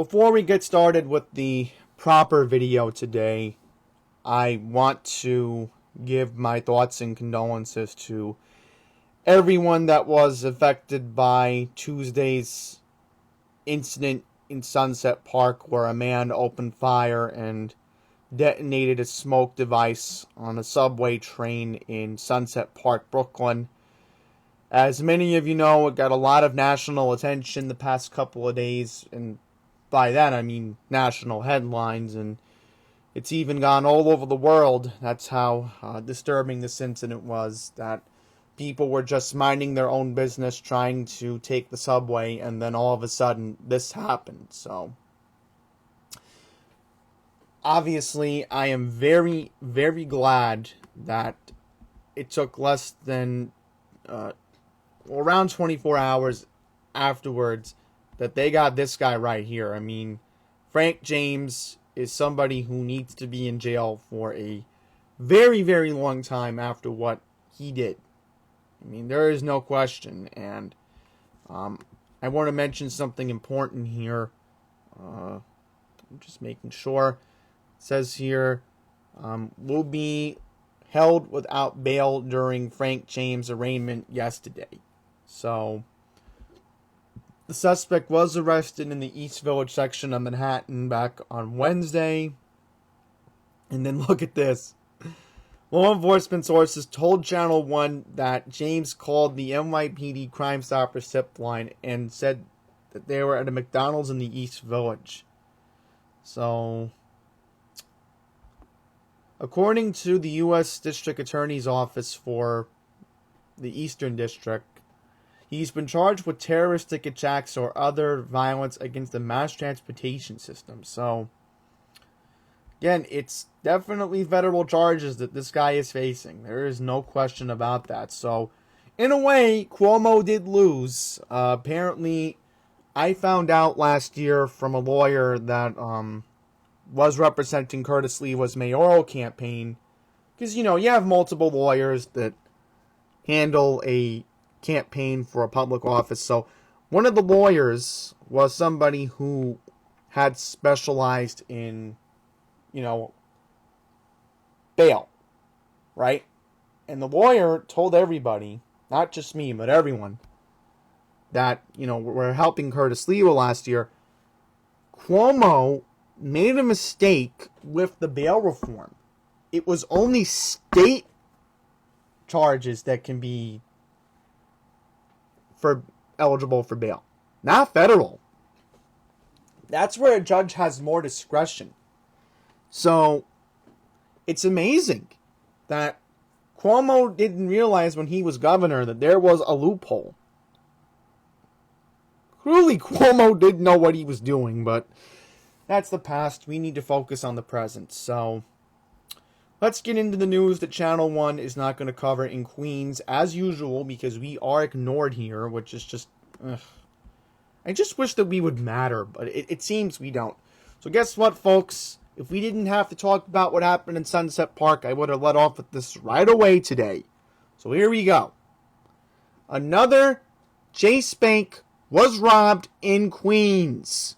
Before we get started with the proper video today, I want to give my thoughts and condolences to everyone that was affected by Tuesday's incident in Sunset Park where a man opened fire and detonated a smoke device on a subway train in Sunset Park, Brooklyn. As many of you know, it got a lot of national attention the past couple of days, and by that I mean national headlines, and it's even gone all over the world. That's how disturbing this incident was, that people were just minding their own business trying to take the subway, and then all of a sudden this happened. So obviously I am very, very glad that it took less than around 24 hours afterwards that they got this guy right here. I mean, Frank James is somebody who needs to be in jail for a very, very long time after what he did. I mean, there is no question. And I want to mention something important here. I'm just making sure. It says here, will be held without bail during Frank James' arraignment yesterday. So the suspect was arrested in the East Village section of Manhattan back on Wednesday. And then look at this. Law enforcement sources told Channel 1 that James called the NYPD Crime Stoppers tip line and said that they were at a McDonald's in the East Village. So, according to the U.S. District Attorney's Office for the Eastern District, he's been charged with terroristic attacks or other violence against the mass transportation system. So, again, it's definitely federal charges that this guy is facing. There is no question about that. So, in a way, Cuomo did lose. Apparently, I found out last year from a lawyer that was representing Curtis Lewa's mayoral campaign. Because, you have multiple lawyers that handle a campaign for a public office. So one of the lawyers was somebody who had specialized in, bail, right? And the lawyer told everybody, not just me, but everyone, that, we're helping Curtis Lewa last year. Cuomo made a mistake with the bail reform. It was only state charges that can be eligible for bail, not federal. That's where a judge has more discretion. So it's amazing that Cuomo didn't realize when he was governor that there was a loophole. Clearly, Cuomo didn't know what he was doing, but that's the past. We need to focus on the present. So let's get into the news that Channel 1 is not going to cover in Queens, as usual, because we are ignored here, which is just... I just wish that we would matter, but it seems we don't. So guess what, folks? If we didn't have to talk about what happened in Sunset Park, I would have let off with this right away today. So here we go. Another Chase Bank was robbed in Queens.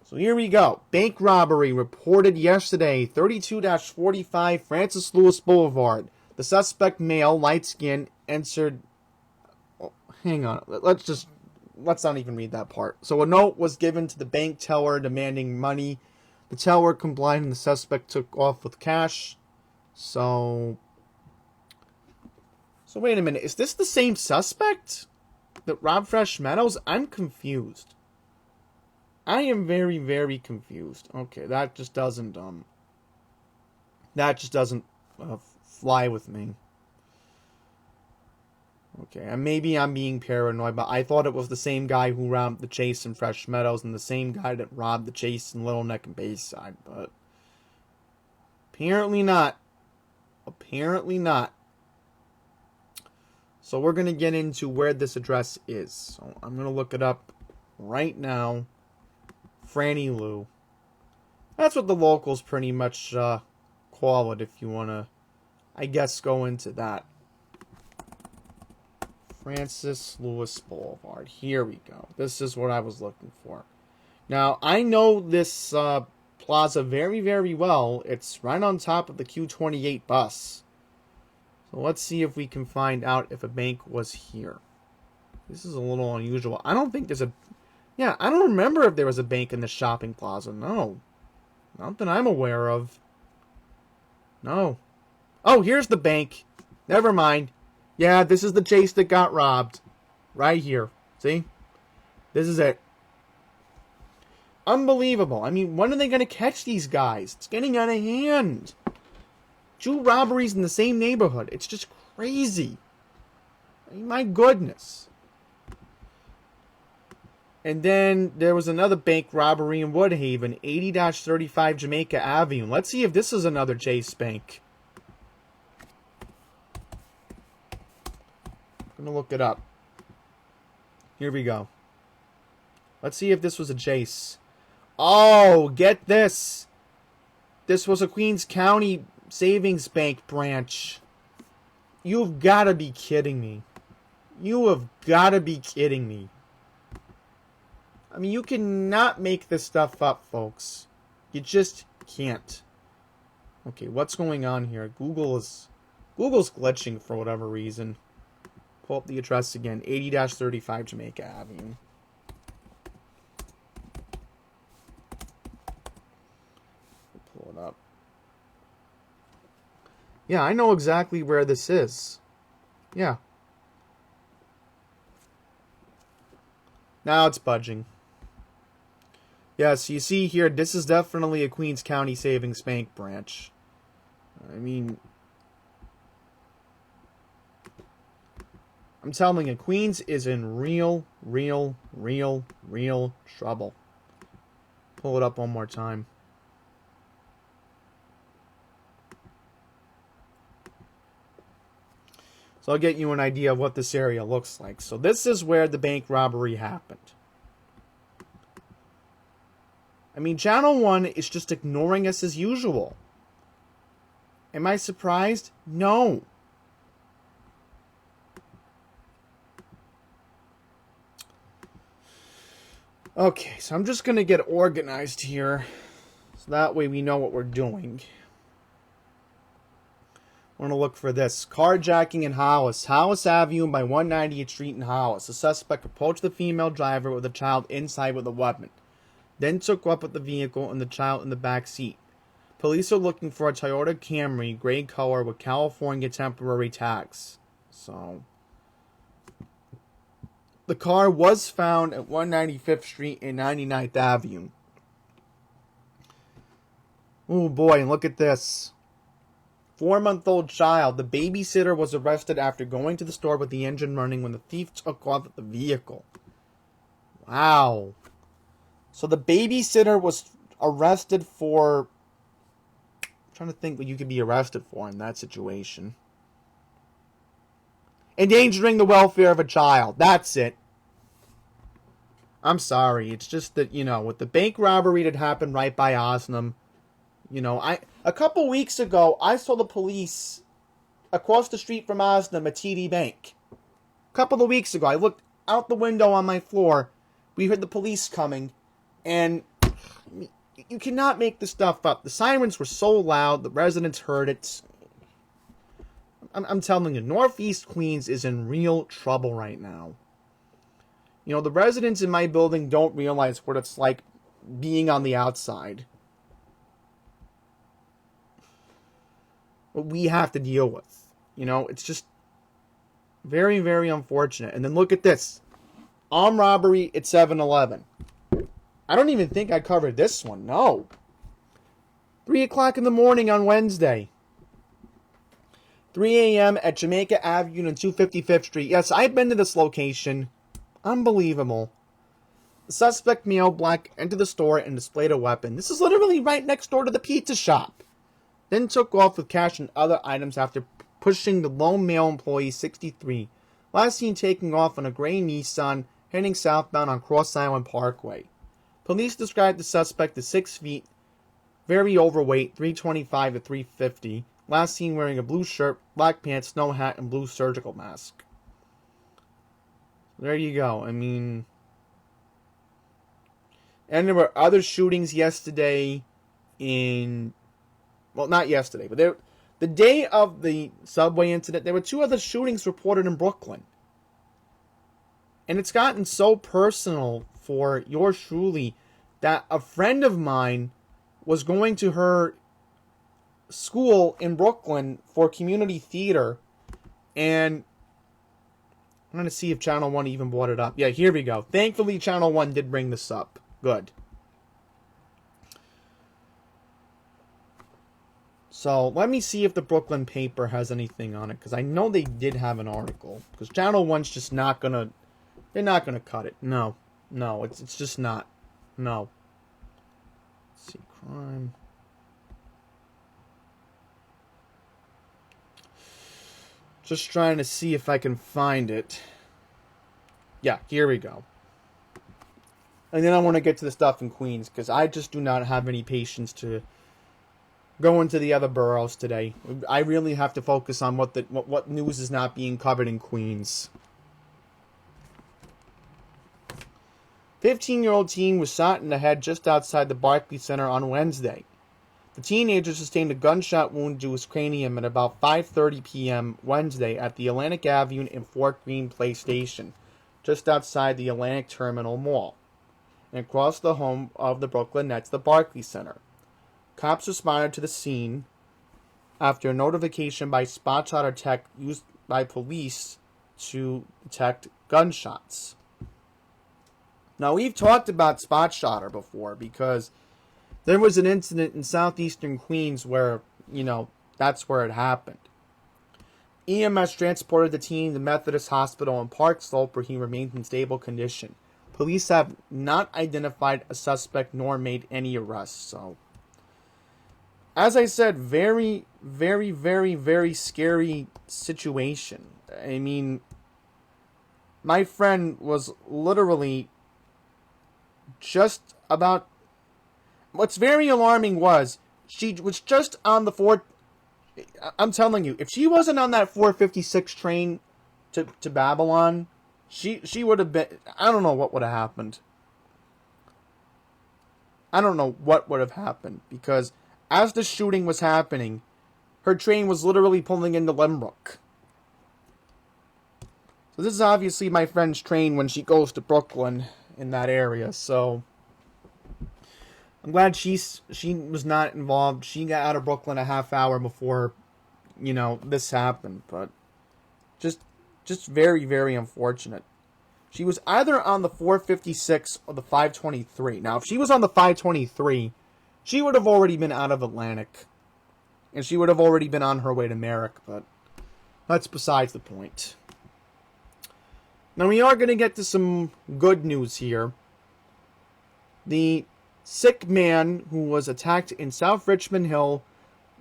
So here we go. Bank robbery reported yesterday, 32-45 Francis Lewis Boulevard. The suspect male, light skin, entered... Oh, hang on. Let's not even read that part. So a note was given to the bank teller demanding money. The teller complied and the suspect took off with cash. So wait a minute. Is this the same suspect that robbed Fresh Meadows? I'm confused. I am very, very confused. Okay, that just doesn't fly with me. Okay, and maybe I'm being paranoid, but I thought it was the same guy who robbed the Chase in Fresh Meadows and the same guy that robbed the Chase in Little Neck and Bayside, but apparently not. Apparently not. So we're going to get into where this address is. So I'm going to look it up right now. Franny Lou. That's what the locals pretty much call it, if you want to, I guess, go into that. Francis Lewis Boulevard. Here we go. This is what I was looking for. Now, I know this plaza very, very well. It's right on top of the Q28 bus. So let's see if we can find out if a bank was here. This is a little unusual. I don't think there's a... Yeah, I don't remember if there was a bank in the shopping plaza. No. Not that I'm aware of. No. Oh, here's the bank. Never mind. Yeah, this is the Chase that got robbed. Right here. See? This is it. Unbelievable. I mean, when are they going to catch these guys? It's getting out of hand. 2 robberies in the same neighborhood. It's just crazy. I mean, my goodness. And then there was another bank robbery in Woodhaven, 80-35 Jamaica Avenue. Let's see if this is another Chase bank. I'm going to look it up. Here we go. Let's see if this was a Chase. Oh, get this. This was a Queens County Savings Bank branch. You've got to be kidding me. You have got to be kidding me. I mean, you cannot make this stuff up, folks. You just can't. Okay, what's going on here? Google's glitching for whatever reason. Pull up the address again. 80-35 Jamaica Avenue. Pull it up. Yeah, I know exactly where this is. Yeah. Now it's budging. Yes, you see here, this is definitely a Queens County Savings Bank branch. I mean, I'm telling you, Queens is in real trouble. Pull it up one more time. So I'll get you an idea of what this area looks like. So this is where the bank robbery happened. I mean, Channel 1 is just ignoring us as usual. Am I surprised? No. Okay, so I'm just going to get organized here. So that way we know what we're doing. I want to look for this. Carjacking in Hollis. Hollis Avenue by 198th Street in Hollis. The suspect approached the female driver with a child inside with a weapon. Then took up with the vehicle and the child in the back seat. Police are looking for a Toyota Camry, gray color with California temporary tags. So, the car was found at 195th Street and 99th Avenue. Oh boy, and look at this. 4-month-old child. The babysitter was arrested after going to the store with the engine running when the thief took off with the vehicle. Wow. So the babysitter was arrested for... I'm trying to think what you could be arrested for in that situation. Endangering the welfare of a child. That's it. I'm sorry. It's just that, you know, with the bank robbery that happened right by Osnum, you know, a couple weeks ago, I saw the police across the street from Osnum at TD Bank. A couple of weeks ago, I looked out the window on my floor. We heard the police coming. And you cannot make this stuff up. The sirens were so loud, the residents heard it. I'm telling you, Northeast Queens is in real trouble right now. You know, the residents in my building don't realize what it's like being on the outside. What we have to deal with. You know, it's just very, very unfortunate. And then look at this. Armed robbery at 7-Eleven. I don't even think I covered this one. No. 3 o'clock in the morning on Wednesday. 3 a.m. at Jamaica Avenue and 255th Street. Yes, I've been to this location. Unbelievable. The suspect, male, black, entered the store and displayed a weapon. This is literally right next door to the pizza shop. Then took off with cash and other items after pushing the lone male employee, 63. Last seen taking off on a gray Nissan, heading southbound on Cross Island Parkway. Police described the suspect as 6 feet, very overweight, 325 to 350. Last seen wearing a blue shirt, black pants, snow hat, and blue surgical mask. There you go. I mean... And there were other shootings yesterday in... Well, not yesterday, but the day of the subway incident, there were 2 other shootings reported in Brooklyn. And it's gotten so personal for yours truly that a friend of mine was going to her school in Brooklyn for community theater, and I'm going to see if Channel 1 even brought it up. Yeah, here we go. Thankfully, Channel 1 did bring this up. Good. So, let me see if the Brooklyn paper has anything on it, because I know they did have an article. Because Channel 1's just not going to... They're not going to cut it. No. No, it's just not. No. Let's see, crime... Just trying to see if I can find it. Yeah, here we go. And then I want to get to the stuff in Queens, because I just do not have any patience to go into the other boroughs today. I really have to focus on what news is not being covered in Queens. 15-year-old teen was shot in the head just outside the Barclays Center on Wednesday. The teenager sustained a gunshot wound to his cranium at about 5:30 p.m. Wednesday at the Atlantic Avenue and Fort Greene Place Station, just outside the Atlantic Terminal Mall, and across the home of the Brooklyn Nets, the Barclays Center. Cops responded to the scene after a notification by spot shot tech used by police to detect gunshots. Now, we've talked about spot shotter before because there was an incident in southeastern Queens where, that's where it happened. EMS transported the teen to Methodist Hospital in Park Slope where he remained in stable condition. Police have not identified a suspect nor made any arrests. So, as I said, very, very, very, very scary situation. I mean, my friend was literally just about... What's very alarming was she was just on the I'm telling you, if she wasn't on that 456 train to Babylon, she would have been... I don't know what would have happened. I don't know what would have happened, because as the shooting was happening, her train was literally pulling into Lembrook. So this is obviously my friend's train when she goes to Brooklyn in that area, so... I'm glad she was not involved. She got out of Brooklyn a half hour before, this happened. But just very, very unfortunate. She was either on the 456 or the 523. Now, if she was on the 523, she would have already been out of Atlantic. And she would have already been on her way to Merrick. But that's besides the point. Now, we are going to get to some good news here. The sick man who was attacked in South Richmond Hill,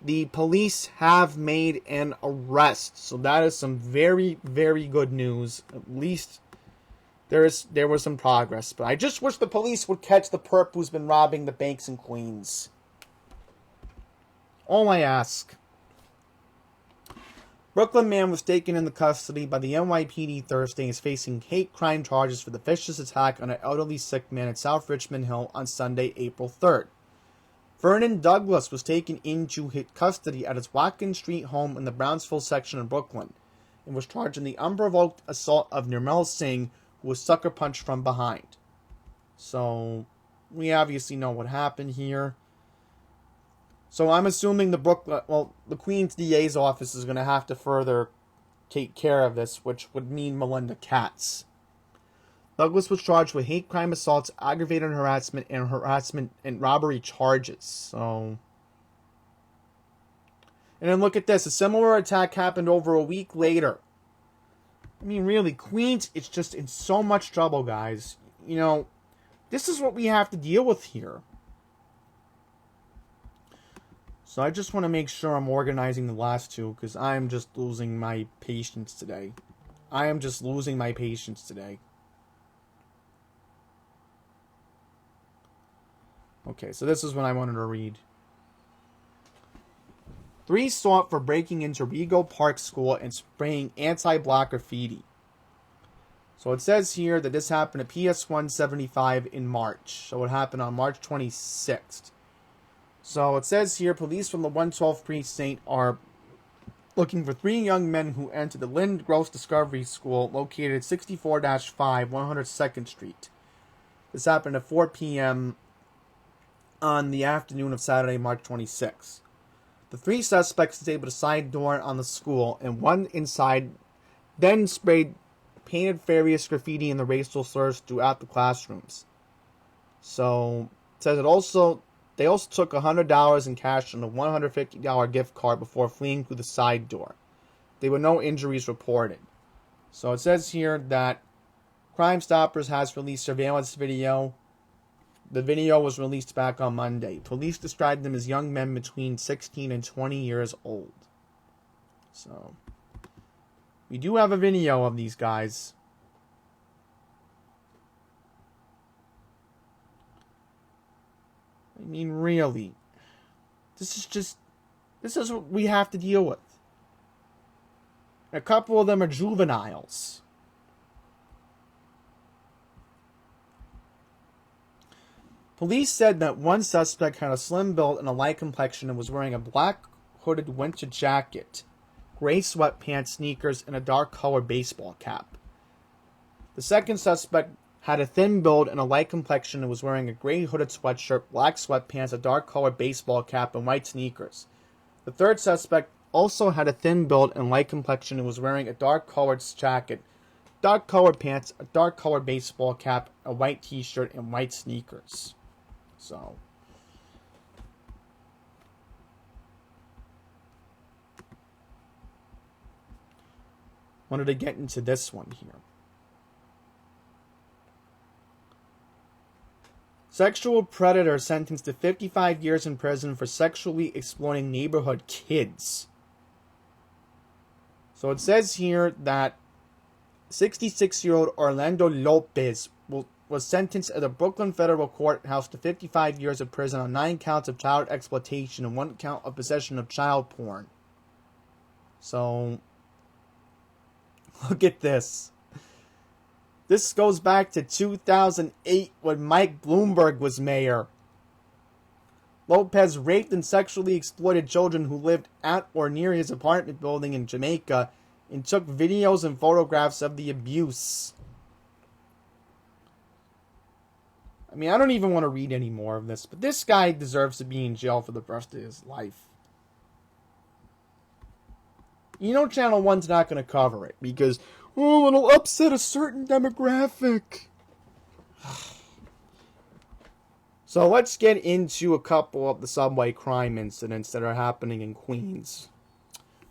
the police have made an arrest. So that is some very, very good news. At least there was some progress. But I just wish the police would catch the perp who's been robbing the banks in Queens. All I ask. Brooklyn man was taken into custody by the NYPD Thursday and is facing hate crime charges for the vicious attack on an elderly sick man at South Richmond Hill on Sunday, April 3rd. Vernon Douglas was taken into custody at his Watkins Street home in the Brownsville section of Brooklyn and was charged in the unprovoked assault of Nirmal Singh, who was sucker punched from behind. So, we obviously know what happened here. So I'm assuming the Queens DA's office is going to have to further take care of this, which would mean Melinda Katz. Douglas was charged with hate crime assaults, aggravated harassment, and robbery charges. So, and then look at this. A similar attack happened over a week later. I mean, really, Queens is just in so much trouble, guys. This is what we have to deal with here. So I just want to make sure I'm organizing the last two, because I am just losing my patience today. Okay, so this is what I wanted to read. 3 sought for breaking into Rego Park School and spraying anti-black graffiti. So it says here that this happened at PS 175 in March. So it happened on March 26th. So it says here, police from the 112th precinct are looking for 3 young men who entered the Lynn Gross Discovery School located at 64-5 102nd Street. This happened at 4 p.m. on the afternoon of Saturday, March 26th. The 3 suspects disabled a side door on the school, and one inside then painted various graffiti and the racial slurs throughout the classrooms. So it says they also took $100 in cash and a $150 gift card before fleeing through the side door. There were no injuries reported. So it says here that Crime Stoppers has released surveillance video. The video was released back on Monday. Police described them as young men between 16 and 20 years old. So we do have a video of these guys. I mean, really. This is what we have to deal with. A couple of them are juveniles. Police said that one suspect had a slim build and a light complexion and was wearing a black hooded winter jacket, gray sweatpants, sneakers, and a dark-colored baseball cap. The second suspect had a thin build and a light complexion and was wearing a gray hooded sweatshirt, black sweatpants, a dark-colored baseball cap, and white sneakers. The third suspect also had a thin build and light complexion and was wearing a dark-colored jacket, dark-colored pants, a dark-colored baseball cap, a white t-shirt, and white sneakers. So wanted to get into this one here. Sexual predator sentenced to 55 years in prison for sexually exploiting neighborhood kids. So it says here that 66-year-old Orlando Lopez was sentenced at the Brooklyn Federal Courthouse to 55 years of prison on 9 counts of child exploitation and 1 count of possession of child porn. So look at this. This goes back to 2008 when Mike Bloomberg was mayor. Lopez raped and sexually exploited children who lived at or near his apartment building in Jamaica and took videos and photographs of the abuse. I mean, I don't even want to read any more of this, but this guy deserves to be in jail for the rest of his life. You know Channel 1's not going to cover it because, oh, it'll upset a certain demographic. So let's get into a couple of the subway crime incidents that are happening in Queens.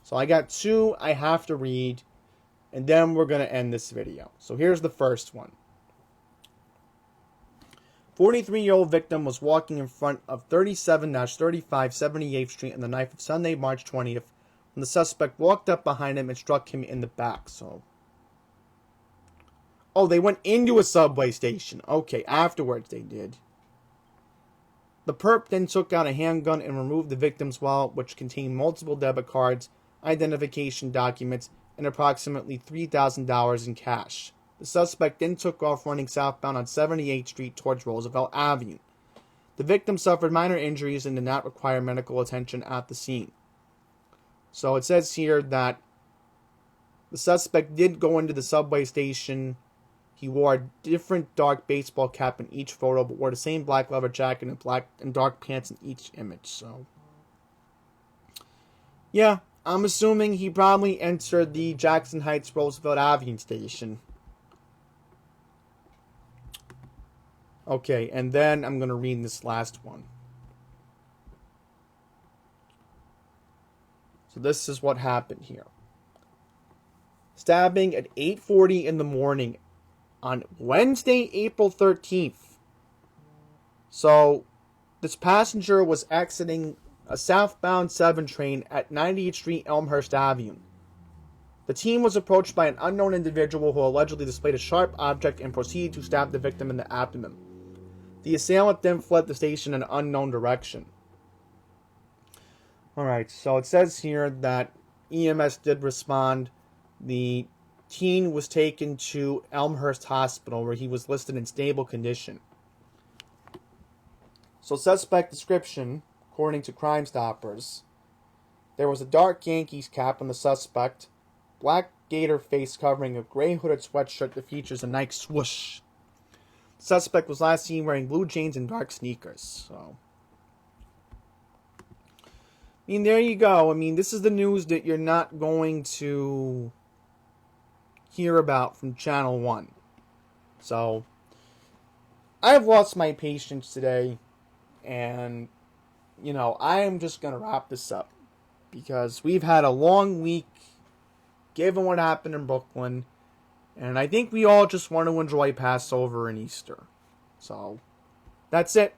So I got 2 I have to read, and then we're going to end this video. So here's the first one. 43-year-old victim was walking in front of 37-35 78th Street on the night of Sunday, March 20th, when the suspect walked up behind him and struck him in the back. So, oh, they went into a subway station. Okay, afterwards they did. The perp then took out a handgun and removed the victim's wallet, which contained multiple debit cards, identification documents, and approximately $3,000 in cash. The suspect then took off running southbound on 78th Street towards Roosevelt Avenue. The victim suffered minor injuries and did not require medical attention at the scene. So it says here that the suspect did go into the subway station. He wore a different dark baseball cap in each photo, but wore the same black leather jacket and black and dark pants in each image. So, yeah, I'm assuming he probably entered the Jackson Heights Roosevelt Avenue station. Okay, and then I'm going to read this last one. So this is what happened here. Stabbing at 8:40 in the morning on Wednesday, April 13th. So this passenger was exiting a southbound 7 train at 90th Street, Elmhurst Avenue. The team was approached by an unknown individual who allegedly displayed a sharp object and proceeded to stab the victim in the abdomen. The assailant then fled the station in an unknown direction. Alright, so it says here that EMS did respond. The teen was taken to Elmhurst Hospital where he was listed in stable condition. So, suspect description, according to Crime Stoppers, there was a dark Yankees cap on the suspect, black gator face covering a gray hooded sweatshirt that features a Nike swoosh. The suspect was last seen wearing blue jeans and dark sneakers. So, I mean, there you go. I mean, this is the news that you're not going to hear about from Channel 1. So, I have lost my patience today, and, I am just going to wrap this up. Because we've had a long week, given what happened in Brooklyn, and I think we all just want to enjoy Passover and Easter. So, that's it.